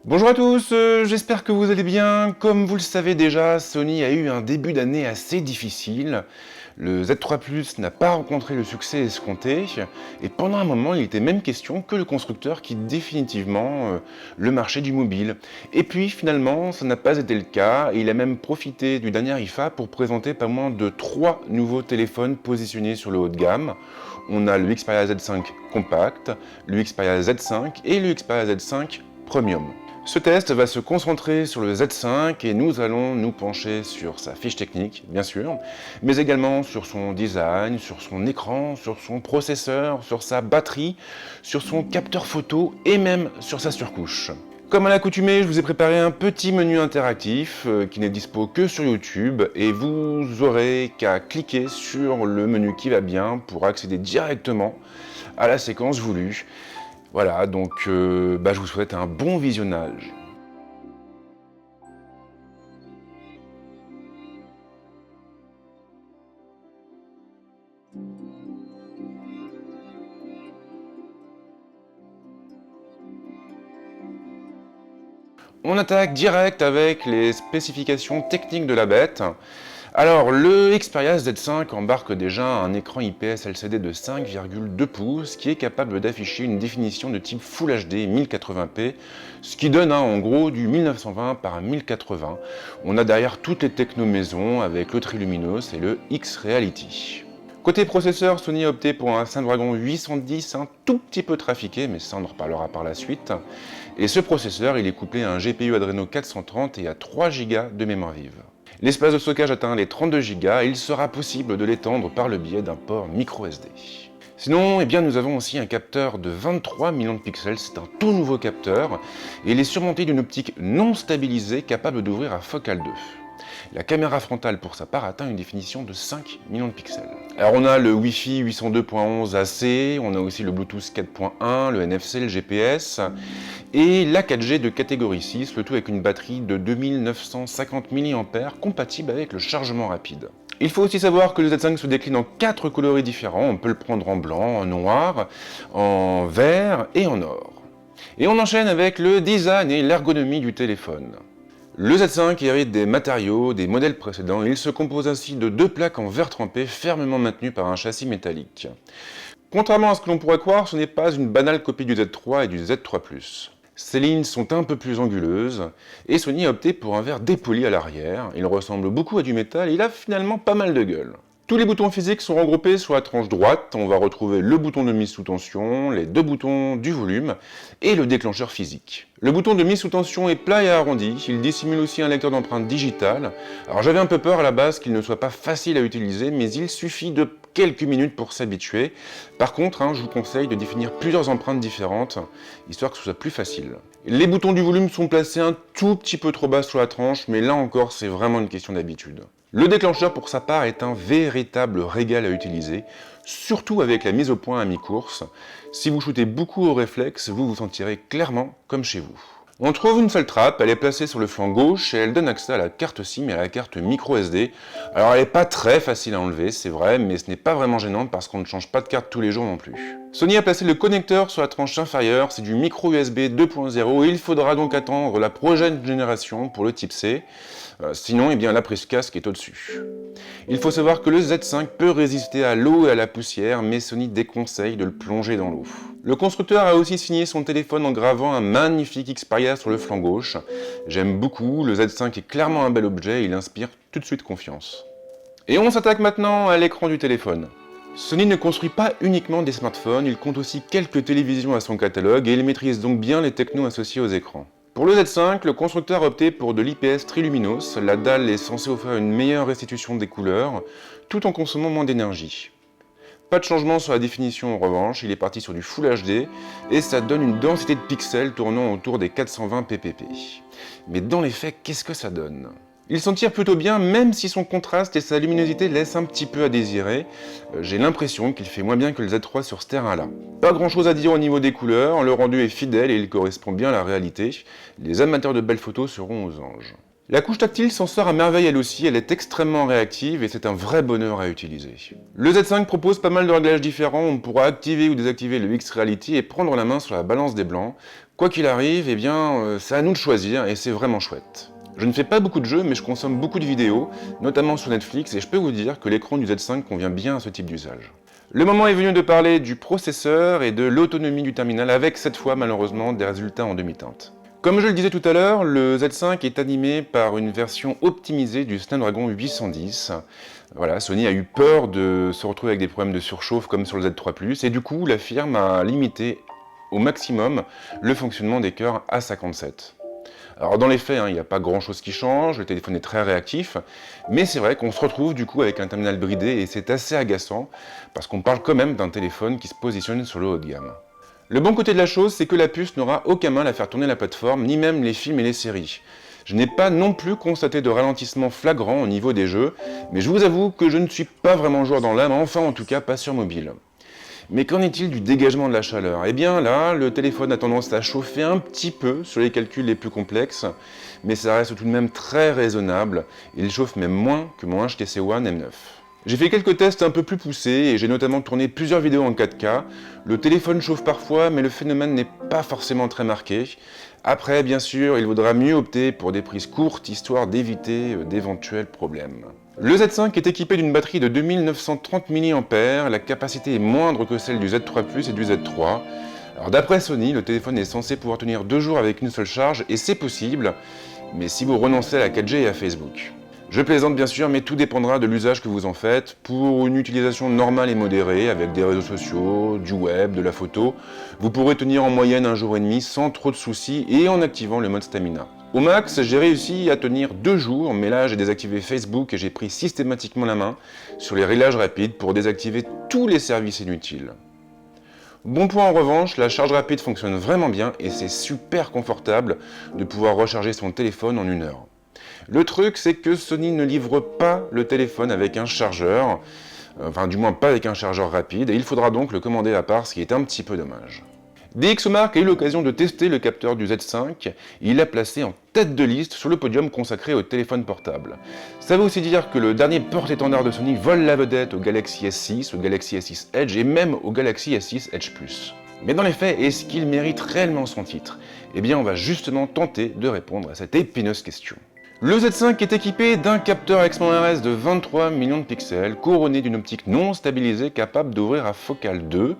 Bonjour à tous, j'espère que vous allez bien. Comme vous le savez déjà, Sony a eu un début d'année assez difficile. Le Z3 Plus n'a pas rencontré le succès escompté, et pendant un moment, il était même question que le constructeur quitte définitivement le marché du mobile. Et puis finalement, ça n'a pas été le cas, et il a même profité du dernier IFA pour présenter pas moins de 3 nouveaux téléphones positionnés sur le haut de gamme. On a le Xperia Z5 Compact, le Xperia Z5 et le Xperia Z5 Premium. Ce test va se concentrer sur le Z5 et nous allons nous pencher sur sa fiche technique, bien sûr, mais également sur son design, sur son écran, sur son processeur, sur sa batterie, sur son capteur photo et même sur sa surcouche. Comme à l'accoutumée, je vous ai préparé un petit menu interactif qui n'est dispo que sur YouTube et vous aurez qu'à cliquer sur le menu qui va bien pour accéder directement à la séquence voulue. Voilà, donc je vous souhaite un bon visionnage. On attaque direct avec les spécifications techniques de la bête. Alors, le Xperia Z5 embarque déjà un écran IPS LCD de 5,2 pouces qui est capable d'afficher une définition de type Full HD 1080p, ce qui donne en gros du 1920 par 1080. On a derrière toutes les techno maison avec le Triluminos et le X-Reality. Côté processeur, Sony a opté pour un Snapdragon 810 un tout petit peu trafiqué, mais ça on en reparlera par la suite. Et ce processeur, il est couplé à un GPU Adreno 430 et à 3 Go de mémoire vive. L'espace de stockage atteint les 32 Go et il sera possible de l'étendre par le biais d'un port micro SD. Sinon, nous avons aussi un capteur de 23 millions de pixels, c'est un tout nouveau capteur, et il est surmonté d'une optique non stabilisée capable d'ouvrir à focale 2. La caméra frontale pour sa part atteint une définition de 5 millions de pixels. Alors on a le Wi-Fi 802.11 AC, on a aussi le Bluetooth 4.1, le NFC, le GPS, et la 4G de catégorie 6, le tout avec une batterie de 2950 mAh compatible avec le chargement rapide. Il faut aussi savoir que le Z5 se décline en 4 coloris différents, on peut le prendre en blanc, en noir, en vert et en or. Et on enchaîne avec le design et l'ergonomie du téléphone. Le Z5 hérite des matériaux des modèles précédents, il se compose ainsi de 2 plaques en verre trempé fermement maintenues par un châssis métallique. Contrairement à ce que l'on pourrait croire, ce n'est pas une banale copie du Z3 et du Z3 Plus. Ces lignes sont un peu plus anguleuses, et Sony a opté pour un verre dépoli à l'arrière, il ressemble beaucoup à du métal et il a finalement pas mal de gueule. Tous les boutons physiques sont regroupés sur la tranche droite, on va retrouver le bouton de mise sous tension, les 2 boutons du volume et le déclencheur physique. Le bouton de mise sous tension est plat et arrondi, il dissimule aussi un lecteur d'empreintes digitales. Alors j'avais un peu peur à la base qu'il ne soit pas facile à utiliser, mais il suffit de quelques minutes pour s'habituer. Par contre, je vous conseille de définir plusieurs empreintes différentes, histoire que ce soit plus facile. Les boutons du volume sont placés un tout petit peu trop bas sur la tranche, mais là encore c'est vraiment une question d'habitude. Le déclencheur pour sa part est un véritable régal à utiliser, surtout avec la mise au point à mi-course. Si vous shootez beaucoup au réflexe, vous vous sentirez clairement comme chez vous. On trouve une seule trappe, elle est placée sur le flanc gauche et elle donne accès à la carte SIM et à la carte micro SD. Alors elle n'est pas très facile à enlever, c'est vrai, mais ce n'est pas vraiment gênant parce qu'on ne change pas de carte tous les jours non plus. Sony a placé le connecteur sur la tranche inférieure, c'est du micro USB 2.0 et il faudra donc attendre la prochaine génération pour le type C. Sinon, la prise casque est au-dessus. Il faut savoir que le Z5 peut résister à l'eau et à la poussière, mais Sony déconseille de le plonger dans l'eau. Le constructeur a aussi signé son téléphone en gravant un magnifique Xperia sur le flanc gauche. J'aime beaucoup, le Z5 est clairement un bel objet et il inspire tout de suite confiance. Et on s'attaque maintenant à l'écran du téléphone. Sony ne construit pas uniquement des smartphones, il compte aussi quelques télévisions à son catalogue et il maîtrise donc bien les technos associés aux écrans. Pour le Z5, le constructeur a opté pour de l'IPS Triluminos, la dalle est censée offrir une meilleure restitution des couleurs, tout en consommant moins d'énergie. Pas de changement sur la définition en revanche, il est parti sur du Full HD, et ça donne une densité de pixels tournant autour des 420 ppp. Mais dans les faits, qu'est-ce que ça donne ? Il s'en tire plutôt bien, même si son contraste et sa luminosité laissent un petit peu à désirer. J'ai l'impression qu'il fait moins bien que le Z3 sur ce terrain-là. Pas grand chose à dire au niveau des couleurs, le rendu est fidèle et il correspond bien à la réalité. Les amateurs de belles photos seront aux anges. La couche tactile s'en sort à merveille elle aussi, elle est extrêmement réactive et c'est un vrai bonheur à utiliser. Le Z5 propose pas mal de réglages différents, on pourra activer ou désactiver le X-Reality et prendre la main sur la balance des blancs. Quoi qu'il arrive, eh bien, c'est à nous de choisir et c'est vraiment chouette. Je ne fais pas beaucoup de jeux, mais je consomme beaucoup de vidéos, notamment sur Netflix, et je peux vous dire que l'écran du Z5 convient bien à ce type d'usage. Le moment est venu de parler du processeur et de l'autonomie du terminal, avec cette fois malheureusement des résultats en demi-teinte. Comme je le disais tout à l'heure, le Z5 est animé par une version optimisée du Snapdragon 810. Voilà, Sony a eu peur de se retrouver avec des problèmes de surchauffe comme sur le Z3 Plus, et du coup la firme a limité au maximum le fonctionnement des cœurs A57. Alors dans les faits, il n'y a pas grand chose qui change, le téléphone est très réactif, mais c'est vrai qu'on se retrouve du coup avec un terminal bridé et c'est assez agaçant, parce qu'on parle quand même d'un téléphone qui se positionne sur le haut de gamme. Le bon côté de la chose, c'est que la puce n'aura aucun mal à faire tourner la plateforme, ni même les films et les séries. Je n'ai pas non plus constaté de ralentissement flagrant au niveau des jeux, mais je vous avoue que je ne suis pas vraiment joueur dans l'âme, enfin en tout cas pas sur mobile. Mais qu'en est-il du dégagement de la chaleur? Eh bien là, le téléphone a tendance à chauffer un petit peu sur les calculs les plus complexes, mais ça reste tout de même très raisonnable, il chauffe même moins que mon HTC One M9. J'ai fait quelques tests un peu plus poussés et j'ai notamment tourné plusieurs vidéos en 4K. Le téléphone chauffe parfois, mais le phénomène n'est pas forcément très marqué. Après, bien sûr, il vaudra mieux opter pour des prises courtes, histoire d'éviter d'éventuels problèmes. Le Z5 est équipé d'une batterie de 2930 mAh, la capacité est moindre que celle du Z3 Plus et du Z3. Alors d'après Sony, le téléphone est censé pouvoir tenir 2 jours avec une seule charge, et c'est possible, mais si vous renoncez à la 4G et à Facebook. Je plaisante bien sûr, mais tout dépendra de l'usage que vous en faites. Pour une utilisation normale et modérée, avec des réseaux sociaux, du web, de la photo, vous pourrez tenir en moyenne 1 jour et demi sans trop de soucis et en activant le mode stamina. Au max, j'ai réussi à tenir 2 jours, mais là j'ai désactivé Facebook et j'ai pris systématiquement la main sur les réglages rapides pour désactiver tous les services inutiles. Bon point en revanche, la charge rapide fonctionne vraiment bien et c'est super confortable de pouvoir recharger son téléphone en 1 heure. Le truc, c'est que Sony ne livre pas le téléphone avec un chargeur, enfin du moins pas avec un chargeur rapide, et il faudra donc le commander à part, ce qui est un petit peu dommage. DxOMark a eu l'occasion de tester le capteur du Z5, il l'a placé en tête de liste sur le podium consacré au téléphone portable. Ça veut aussi dire que le dernier porte-étendard de Sony vole la vedette au Galaxy S6, au Galaxy S6 Edge et même au Galaxy S6 Edge Plus. Mais dans les faits, est-ce qu'il mérite réellement son titre? Eh bien on va justement tenter de répondre à cette épineuse question. Le Z5 est équipé d'un capteur Exmon RS de 23 millions de pixels, couronné d'une optique non stabilisée capable d'ouvrir à focale 2.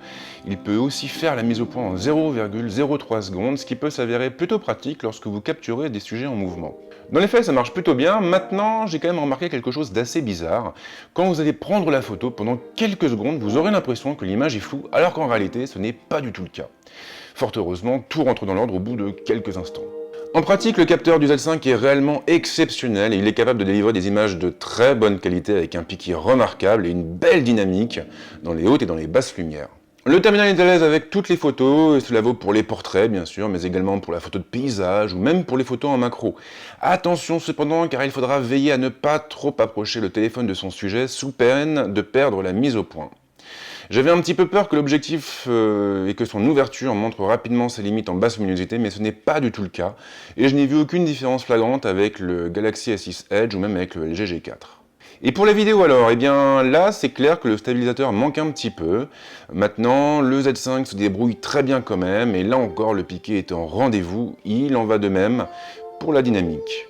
Il peut aussi faire la mise au point en 0,03 secondes, ce qui peut s'avérer plutôt pratique lorsque vous capturez des sujets en mouvement. Dans les faits, ça marche plutôt bien. Maintenant, j'ai quand même remarqué quelque chose d'assez bizarre. Quand vous allez prendre la photo, pendant quelques secondes, vous aurez l'impression que l'image est floue, alors qu'en réalité, ce n'est pas du tout le cas. Fort heureusement, tout rentre dans l'ordre au bout de quelques instants. En pratique, le capteur du Z5 est réellement exceptionnel et il est capable de délivrer des images de très bonne qualité avec un piqué remarquable et une belle dynamique dans les hautes et dans les basses lumières. Le terminal est à l'aise avec toutes les photos, et cela vaut pour les portraits bien sûr, mais également pour la photo de paysage ou même pour les photos en macro. Attention cependant, car il faudra veiller à ne pas trop approcher le téléphone de son sujet sous peine de perdre la mise au point. J'avais un petit peu peur que l'objectif et que son ouverture montre rapidement ses limites en basse luminosité, mais ce n'est pas du tout le cas, et je n'ai vu aucune différence flagrante avec le Galaxy S6 Edge ou même avec le LG G4. Et pour la vidéo alors, eh bien là c'est clair que le stabilisateur manque un petit peu. Maintenant, le Z5 se débrouille très bien quand même, et là encore le piqué est en rendez-vous, il en va de même pour la dynamique.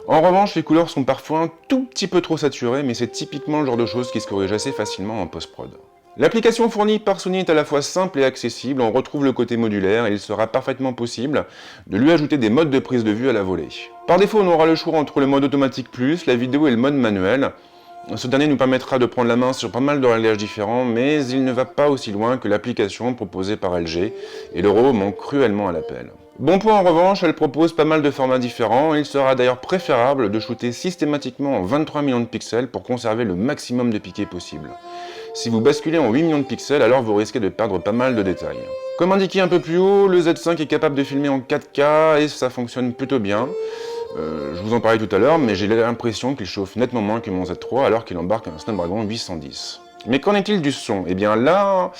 En revanche, les couleurs sont parfois un tout petit peu trop saturées, mais c'est typiquement le genre de choses qui se corrige assez facilement en post-prod. L'application fournie par Sony est à la fois simple et accessible, on retrouve le côté modulaire et il sera parfaitement possible de lui ajouter des modes de prise de vue à la volée. Par défaut, on aura le choix entre le mode automatique plus, la vidéo et le mode manuel. Ce dernier nous permettra de prendre la main sur pas mal de réglages différents, mais il ne va pas aussi loin que l'application proposée par LG, et le RAW manque cruellement à l'appel. Bon point en revanche, elle propose pas mal de formats différents, il sera d'ailleurs préférable de shooter systématiquement en 23 millions de pixels pour conserver le maximum de piqué possible. Si vous basculez en 8 millions de pixels, alors vous risquez de perdre pas mal de détails. Comme indiqué un peu plus haut, le Z5 est capable de filmer en 4K et ça fonctionne plutôt bien. Je vous en parlais tout à l'heure, mais j'ai l'impression qu'il chauffe nettement moins que mon Z3 alors qu'il embarque un Snapdragon 810. Mais qu'en est-il du son? Eh bien là,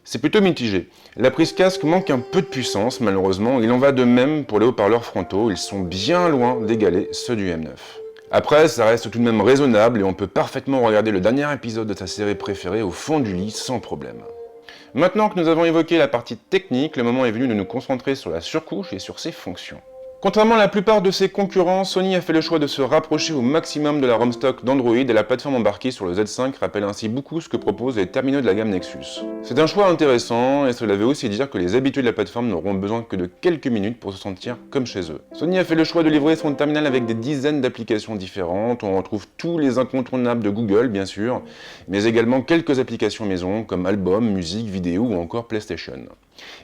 C'est plutôt mitigé. La prise casque manque un peu de puissance, malheureusement. Il en va de même pour les haut-parleurs frontaux, ils sont bien loin d'égaler ceux du M9. Après, ça reste tout de même raisonnable et on peut parfaitement regarder le dernier épisode de ta série préférée au fond du lit sans problème. Maintenant que nous avons évoqué la partie technique, le moment est venu de nous concentrer sur la surcouche et sur ses fonctions. Contrairement à la plupart de ses concurrents, Sony a fait le choix de se rapprocher au maximum de la ROM stock d'Android et la plateforme embarquée sur le Z5 rappelle ainsi beaucoup ce que proposent les terminaux de la gamme Nexus. C'est un choix intéressant et cela veut aussi dire que les habitués de la plateforme n'auront besoin que de quelques minutes pour se sentir comme chez eux. Sony a fait le choix de livrer son terminal avec des dizaines d'applications différentes, on retrouve tous les incontournables de Google bien sûr, mais également quelques applications maison comme albums, musique, vidéo ou encore PlayStation.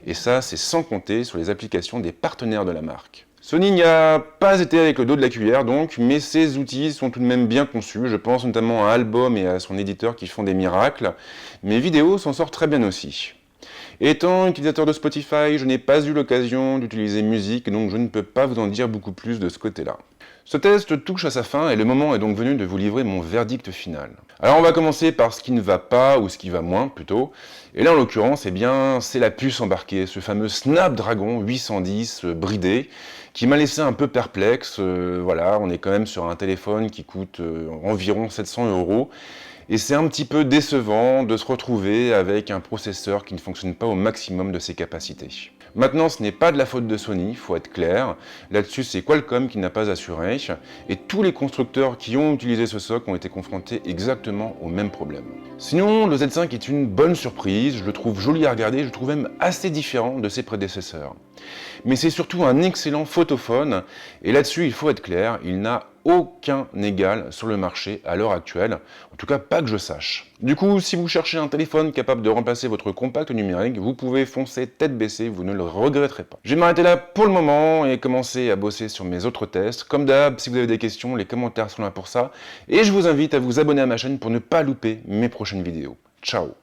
Et ça, c'est sans compter sur les applications des partenaires de la marque. Sony n'y a pas été avec le dos de la cuillère donc, mais ses outils sont tout de même bien conçus, je pense notamment à Album et à son éditeur qui font des miracles, mais Vidéo s'en sort très bien aussi. Étant utilisateur de Spotify, je n'ai pas eu l'occasion d'utiliser musique, donc je ne peux pas vous en dire beaucoup plus de ce côté-là. Ce test touche à sa fin et le moment est donc venu de vous livrer mon verdict final. Alors on va commencer par ce qui ne va pas, ou ce qui va moins plutôt, et là en l'occurrence, eh bien, c'est la puce embarquée, ce fameux Snapdragon 810 bridé, qui m'a laissé un peu perplexe, voilà, on est quand même sur un téléphone qui coûte environ 700 €, et c'est un petit peu décevant de se retrouver avec un processeur qui ne fonctionne pas au maximum de ses capacités. Maintenant, ce n'est pas de la faute de Sony, faut être clair. Là-dessus, c'est Qualcomm qui n'a pas assuré, et tous les constructeurs qui ont utilisé ce SoC ont été confrontés exactement au même problème. Sinon, le Z5 est une bonne surprise, je le trouve joli à regarder, je le trouve même assez différent de ses prédécesseurs. Mais c'est surtout un excellent photophone, et là-dessus, il faut être clair, il n'a aucun égal sur le marché à l'heure actuelle, en tout cas pas que je sache. Du coup, si vous cherchez un téléphone capable de remplacer votre compact numérique, vous pouvez foncer tête baissée, vous ne le regretterez pas. Je vais m'arrêter là pour le moment et commencer à bosser sur mes autres tests. Comme d'hab, si vous avez des questions, les commentaires sont là pour ça, et je vous invite à vous abonner à ma chaîne pour ne pas louper mes prochaines vidéos. Ciao!